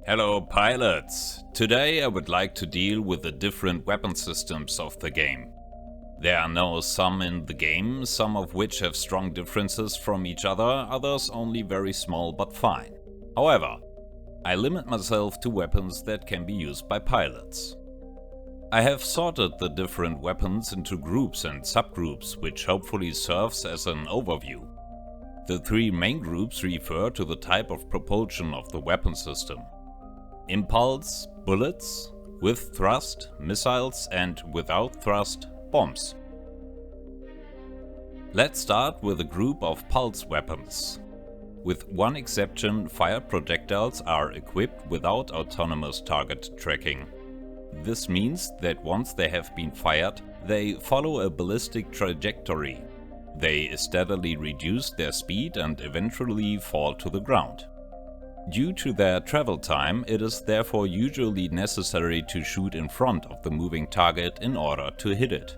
Hello pilots! Today I would like to deal with the different weapon systems of the game. There are now some in the game, some of which have strong differences from each other, others only very small but fine. However, I limit myself to weapons that can be used by pilots. I have sorted the different weapons into groups and subgroups, which hopefully serves as an overview. The three main groups refer to the type of propulsion of the weapon system. Impulse, bullets, with thrust, missiles, and without thrust, bombs. Let's start with a group of pulse weapons. With one exception, fired projectiles are equipped without autonomous target tracking. This means that once they have been fired, they follow a ballistic trajectory. They steadily reduce their speed and eventually fall to the ground. Due to their travel time, it is therefore usually necessary to shoot in front of the moving target in order to hit it.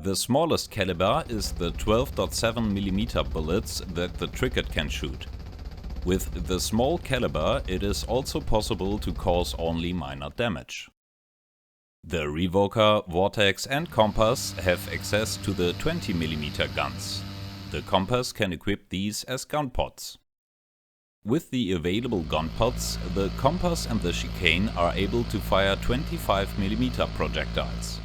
The smallest caliber is the 12.7mm bullets that the trigger can shoot. With the small caliber, it is also possible to cause only minor damage. The Revoker, Vortex and Compass have access to the 20mm guns. The Compass can equip these as gun pods. With the available gun pods, the Compass and the Chicane are able to fire 25mm projectiles.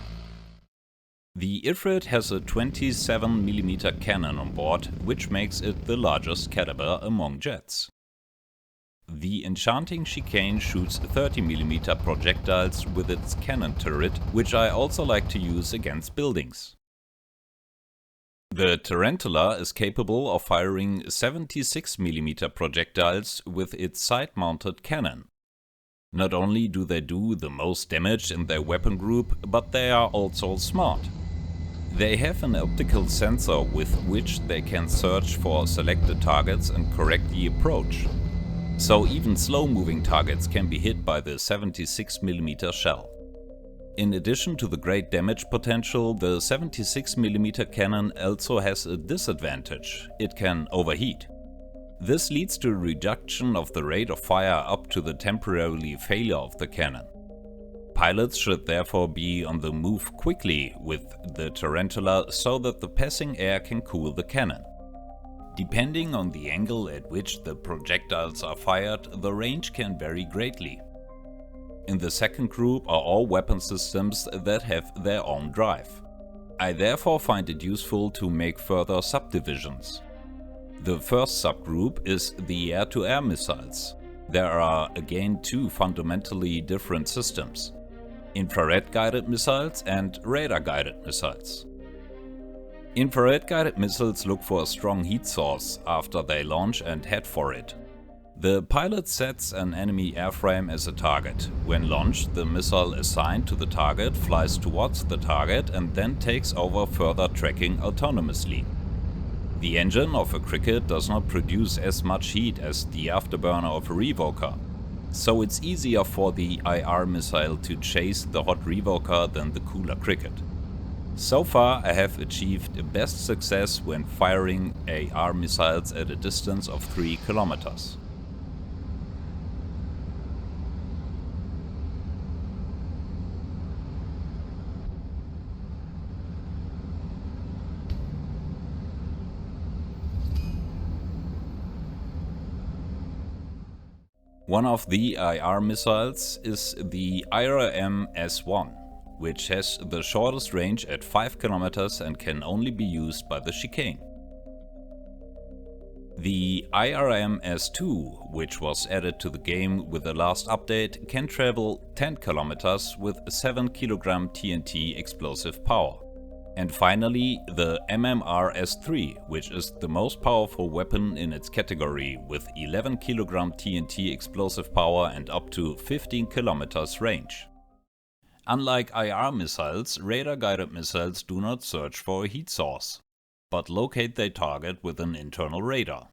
The Ifrit has a 27mm cannon on board, which makes it the largest caliber among jets. The Enchanting Chicane shoots 30mm projectiles with its cannon turret, which I also like to use against buildings. The Tarantula is capable of firing 76mm projectiles with its side-mounted cannon. Not only do they do the most damage in their weapon group, but they are also smart. They have an optical sensor with which they can search for selected targets and correctly approach. So even slow-moving targets can be hit by the 76mm shell. In addition to the great damage potential, the 76mm cannon also has a disadvantage: it can overheat. This leads to a reduction of the rate of fire up to the temporary failure of the cannon. Pilots should therefore be on the move quickly with the Tarantula so that the passing air can cool the cannon. Depending on the angle at which the projectiles are fired, the range can vary greatly. In the second group are all weapon systems that have their own drive. I therefore find it useful to make further subdivisions. The first subgroup is the air-to-air missiles. There are again two fundamentally different systems: infrared-guided missiles and radar-guided missiles. Infrared-guided missiles look for a strong heat source after they launch and head for it. The pilot sets an enemy airframe as a target. When launched, the missile assigned to the target flies towards the target and then takes over further tracking autonomously. The engine of a Cricket does not produce as much heat as the afterburner of a Revoker, so it's easier for the IR missile to chase the hot Revoker than the cooler Cricket. So far I have achieved best success when firing AR missiles at a distance of 3 kilometers. One of the IR missiles is the IRM S1, which has the shortest range at 5 km and can only be used by the Chicane. The IRM S2, which was added to the game with the last update, can travel 10 km with 7 kg TNT explosive power. And finally, the MMR S3, which is the most powerful weapon in its category with 11 kg TNT explosive power and up to 15 km range. Unlike IR missiles, radar-guided missiles do not search for a heat source, but locate their target with an internal radar.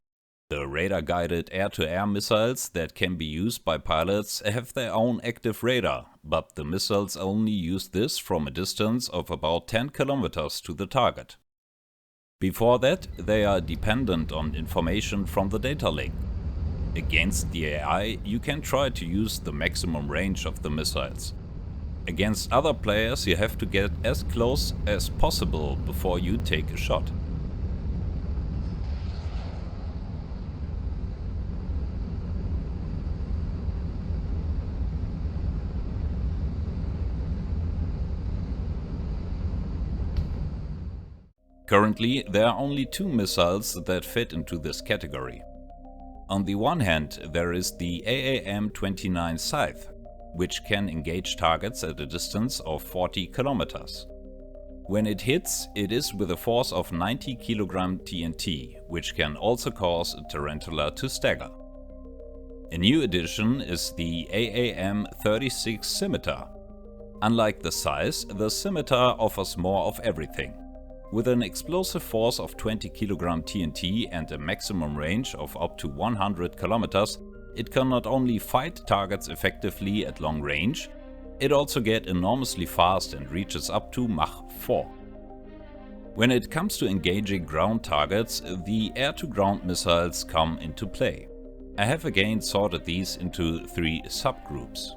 The radar-guided air-to-air missiles that can be used by pilots have their own active radar, but the missiles only use this from a distance of about 10 kilometers to the target. Before that, they are dependent on information from the data link. Against the AI, you can try to use the maximum range of the missiles. Against other players, you have to get as close as possible before you take a shot. Currently, there are only 2 missiles that fit into this category. On the one hand, there is the AAM-29 Scythe, which can engage targets at a distance of 40 kilometers. When it hits, it is with a force of 90 kg TNT, which can also cause a tarantula to stagger. A new addition is the AAM-36 Scimitar. Unlike the Scythe, the Scimitar offers more of everything. With an explosive force of 20 kg TNT and a maximum range of up to 100 km, it can not only fight targets effectively at long range, it also gets enormously fast and reaches up to Mach 4. When it comes to engaging ground targets, the air-to-ground missiles come into play. I have again sorted these into 3 subgroups.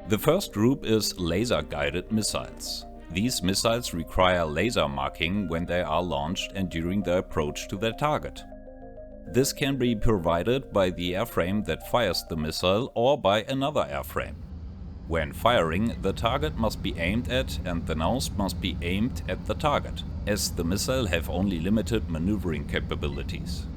The first group is laser-guided missiles. These missiles require laser marking when they are launched and during their approach to their target. This can be provided by the airframe that fires the missile or by another airframe. When firing, the target must be aimed at and the nose must be aimed at the target, as the missile have only limited maneuvering capabilities.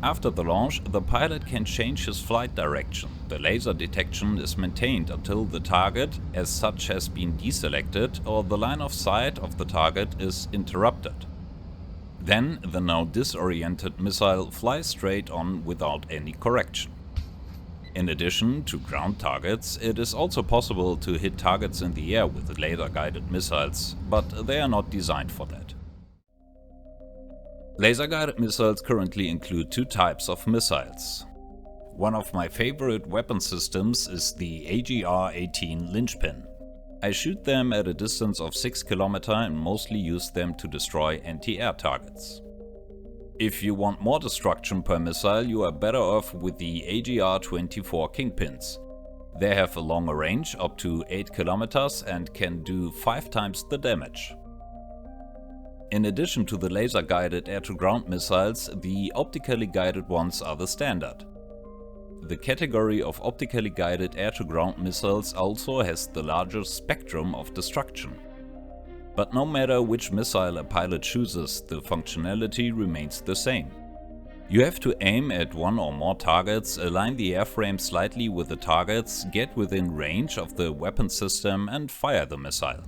After the launch, the pilot can change his flight direction. The laser detection is maintained until the target as such has been deselected or the line of sight of the target is interrupted. Then the now disoriented missile flies straight on without any correction. In addition to ground targets, it is also possible to hit targets in the air with laser-guided missiles, but they are not designed for that. Laser-guided missiles currently include 2 types of missiles. One of my favorite weapon systems is the AGR-18 Linchpin. I shoot them at a distance of 6 km and mostly use them to destroy anti-air targets. If you want more destruction per missile, you are better off with the AGR-24 Kingpins. They have a longer range, up to 8 km, and can do 5 times the damage. In addition to the laser-guided air-to-ground missiles, the optically guided ones are the standard. The category of optically guided air-to-ground missiles also has the largest spectrum of destruction. But no matter which missile a pilot chooses, the functionality remains the same. You have to aim at one or more targets, align the airframe slightly with the targets, get within range of the weapon system and fire the missile.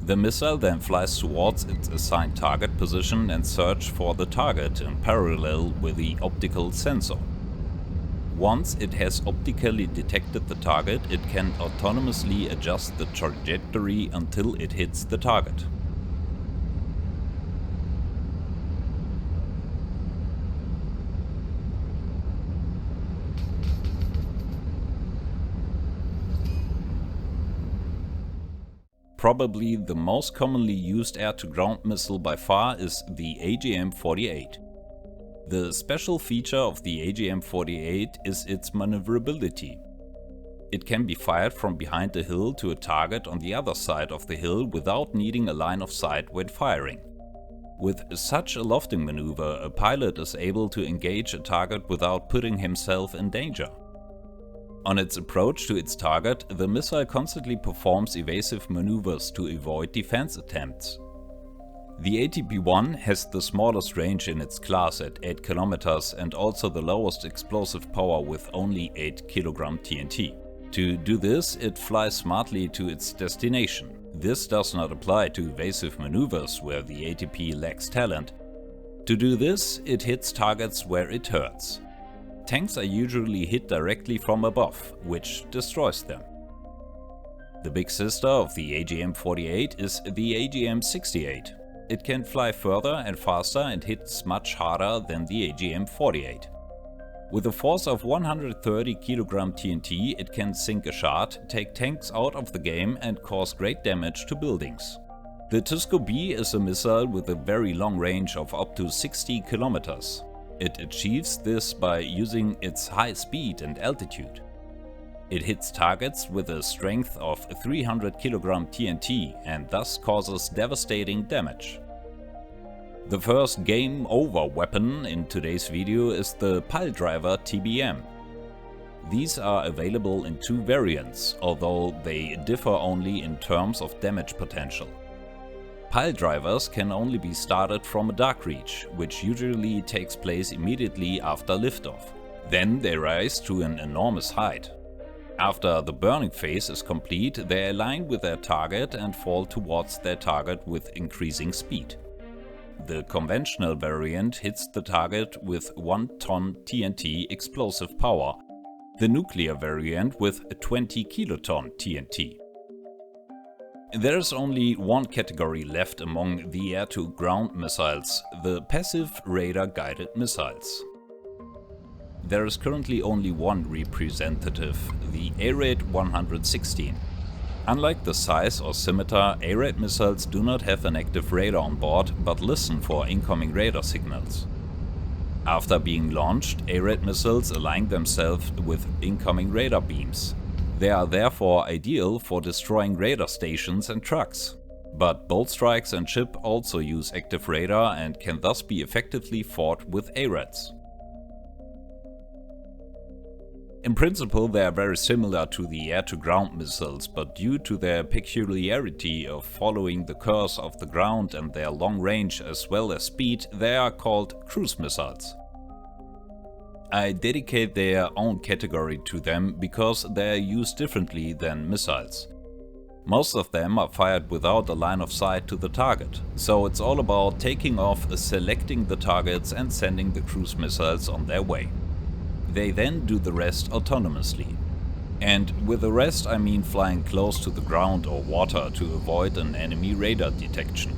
The missile then flies towards its assigned target position and searches for the target in parallel with the optical sensor. Once it has optically detected the target, it can autonomously adjust the trajectory until it hits the target. Probably the most commonly used air-to-ground missile by far is the AGM-48. The special feature of the AGM-48 is its maneuverability. It can be fired from behind a hill to a target on the other side of the hill without needing a line of sight when firing. With such a lofting maneuver, a pilot is able to engage a target without putting himself in danger. On its approach to its target, the missile constantly performs evasive maneuvers to avoid defense attempts. The ATP-1 has the smallest range in its class at 8 km and also the lowest explosive power with only 8 kg TNT. To do this, it flies smartly to its destination. This does not apply to evasive maneuvers where the ATP lacks talent. To do this, it hits targets where it hurts. Tanks are usually hit directly from above, which destroys them. The big sister of the AGM-48 is the AGM-68. It can fly further and faster and hits much harder than the AGM-48. With a force of 130 kg TNT, it can sink a shard, take tanks out of the game and cause great damage to buildings. The Tusco B is a missile with a very long range of up to 60 kilometers. It achieves this by using its high speed and altitude. It hits targets with a strength of 300 kg TNT and thus causes devastating damage. The first game-over weapon in today's video is the Piledriver TBM. These are available in two variants, although they differ only in terms of damage potential. Piledrivers can only be started from a dark reach, which usually takes place immediately after liftoff. Then they rise to an enormous height. After the burning phase is complete, they align with their target and fall towards their target with increasing speed. The conventional variant hits the target with 1 ton TNT explosive power, the nuclear variant with 20 kiloton TNT. There is only one category left among the air-to-ground missiles, the passive radar-guided missiles. There is currently only one representative, the A-Rate 116. Unlike the size or scimitar, A-Rate missiles do not have an active radar on board, but listen for incoming radar signals. After being launched, A-Rate missiles align themselves with incoming radar beams. They are therefore ideal for destroying radar stations and trucks. But bolt strikes and ship also use active radar and can thus be effectively fought with A-Rates. In principle, they are very similar to the air-to-ground missiles, but due to their peculiarity of following the course of the ground and their long range as well as speed, they are called cruise missiles. I dedicate their own category to them because they are used differently than missiles. Most of them are fired without a line of sight to the target, so it's all about taking off, selecting the targets and sending the cruise missiles on their way. They then do the rest autonomously. And with the rest I mean flying close to the ground or water to avoid an enemy radar detection.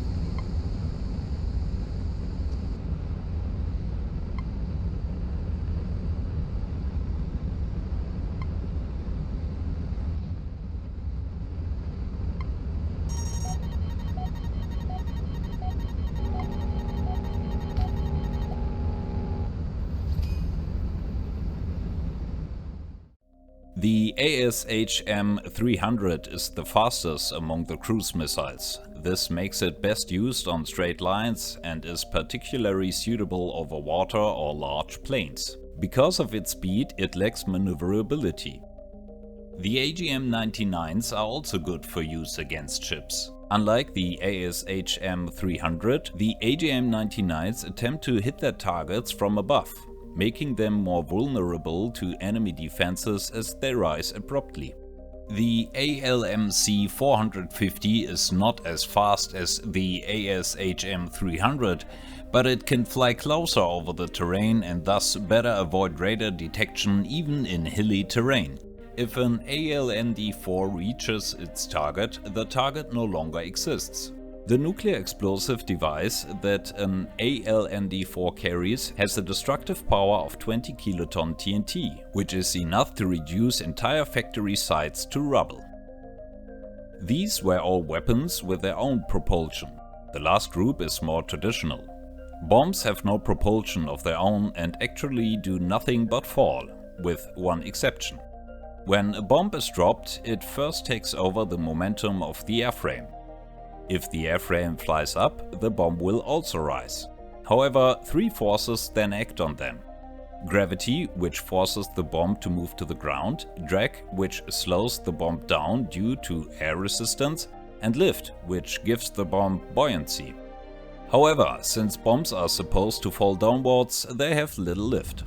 The ASHM-300 is the fastest among the cruise missiles. This makes it best used on straight lines and is particularly suitable over water or large plains. Because of its speed, it lacks maneuverability. The AGM-99s are also good for use against ships. Unlike the ASHM-300, the AGM-99s attempt to hit their targets from above, making them more vulnerable to enemy defenses as they rise abruptly. The ALMC-450 is not as fast as the ASHM-300, but it can fly closer over the terrain and thus better avoid radar detection even in hilly terrain. If an ALND-4 reaches its target, the target no longer exists. The nuclear explosive device that an ALND-4 carries has a destructive power of 20 kiloton TNT, which is enough to reduce entire factory sites to rubble. These were all weapons with their own propulsion. The last group is more traditional. Bombs have no propulsion of their own and actually do nothing but fall, with one exception. When a bomb is dropped, it first takes over the momentum of the airframe. If the airframe flies up, the bomb will also rise. However, three forces then act on them. Gravity, which forces the bomb to move to the ground, drag, which slows the bomb down due to air resistance, and lift, which gives the bomb buoyancy. However, since bombs are supposed to fall downwards, they have little lift.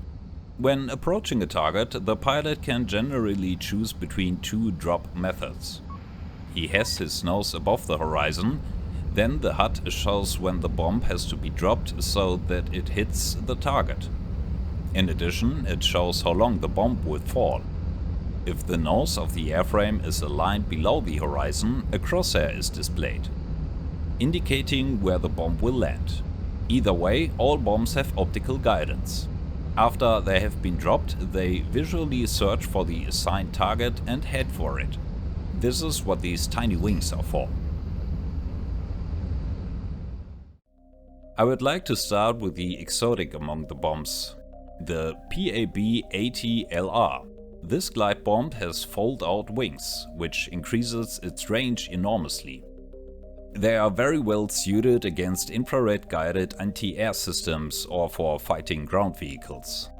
When approaching a target, the pilot can generally choose between two drop methods. He has his nose above the horizon, then the HUD shows when the bomb has to be dropped so that it hits the target. In addition, it shows how long the bomb will fall. If the nose of the airframe is aligned below the horizon, a crosshair is displayed, indicating where the bomb will land. Either way, all bombs have optical guidance. After they have been dropped, they visually search for the assigned target and head for it. This is what these tiny wings are for. I would like to start with the exotic among the bombs, the PAB-80LR. This glide bomb has fold-out wings, which increases its range enormously. They are very well suited against infrared-guided anti-air systems or for fighting ground vehicles.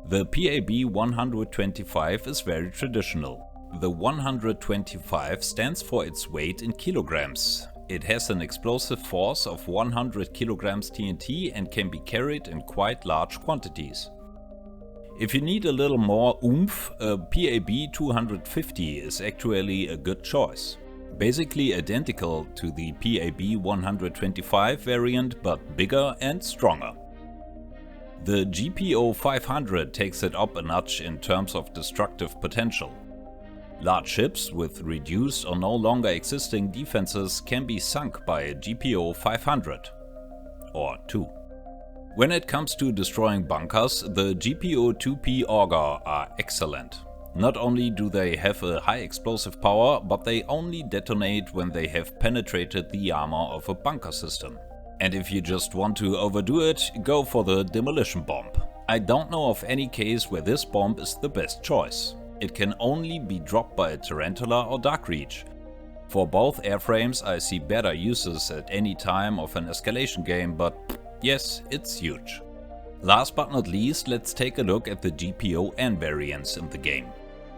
The PAB-125 is very traditional. The 125 stands for its weight in kilograms. It has an explosive force of 100 kilograms TNT and can be carried in quite large quantities. If you need a little more oomph, a PAB-250 is actually a good choice. Basically identical to the PAB-125 variant, but bigger and stronger. The GPO-500 takes it up a notch in terms of destructive potential. Large ships with reduced or no longer existing defenses can be sunk by a GPO-500 or 2. When it comes to destroying bunkers, the GPO-2P Auger are excellent. Not only do they have a high explosive power, but they only detonate when they have penetrated the armor of a bunker system. And if you just want to overdo it, go for the demolition bomb. I don't know of any case where this bomb is the best choice. It can only be dropped by a Tarantula or Dark Reach. For both airframes I see better uses at any time of an escalation game, but yes, it's huge. Last but not least, let's take a look at the GPO-N variants in the game.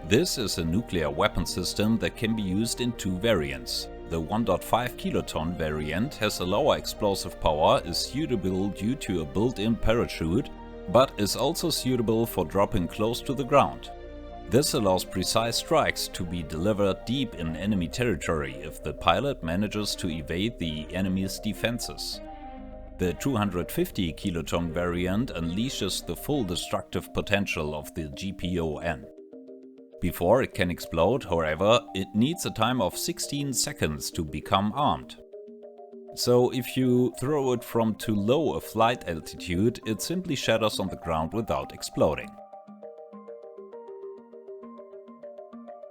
This is a nuclear weapon system that can be used in 2 variants. The 1.5 kiloton variant has a lower explosive power, is suitable due to a built-in parachute, but is also suitable for dropping close to the ground. This allows precise strikes to be delivered deep in enemy territory if the pilot manages to evade the enemy's defenses. The 250 kiloton variant unleashes the full destructive potential of the GPO-N. Before it can explode, however, it needs a time of 16 seconds to become armed. So if you throw it from too low a flight altitude, it simply shatters on the ground without exploding.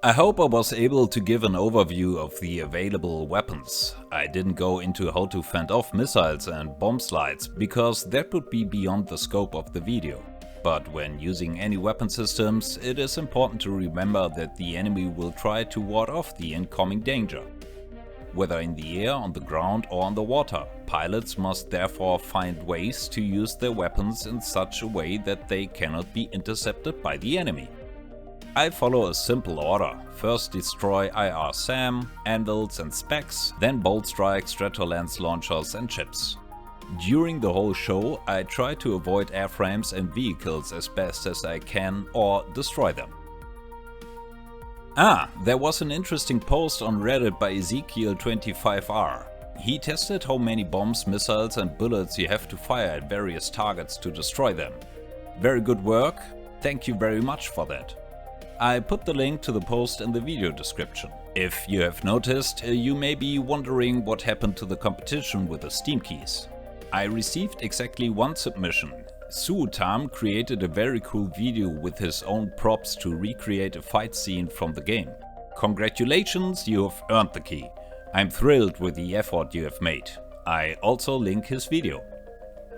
I hope I was able to give an overview of the available weapons. I didn't go into how to fend off missiles and bomb slides, because that would be beyond the scope of the video. But when using any weapon systems, it is important to remember that the enemy will try to ward off the incoming danger. Whether in the air, on the ground or on the water, pilots must therefore find ways to use their weapons in such a way that they cannot be intercepted by the enemy. I follow a simple order. First destroy IR SAM, anvils and specs, then bolt strike, Stratolance launchers and ships. During the whole show I try to avoid airframes and vehicles as best as I can or destroy them. There was an interesting post on Reddit by Ezekiel25R. He tested how many bombs, missiles and bullets you have to fire at various targets to destroy them. Very good work, thank you very much for that. I put the link to the post in the video description. If you have noticed, you may be wondering what happened to the competition with the Steam keys. I received exactly 1 submission. Suo Tam created a very cool video with his own props to recreate a fight scene from the game. Congratulations, you have earned the key. I'm thrilled with the effort you have made. I also link his video.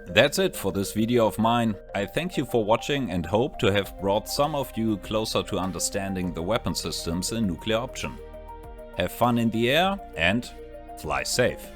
That's it for this video of mine. I thank you for watching and hope to have brought some of you closer to understanding the weapon systems in Nuclear Option. Have fun in the air and fly safe.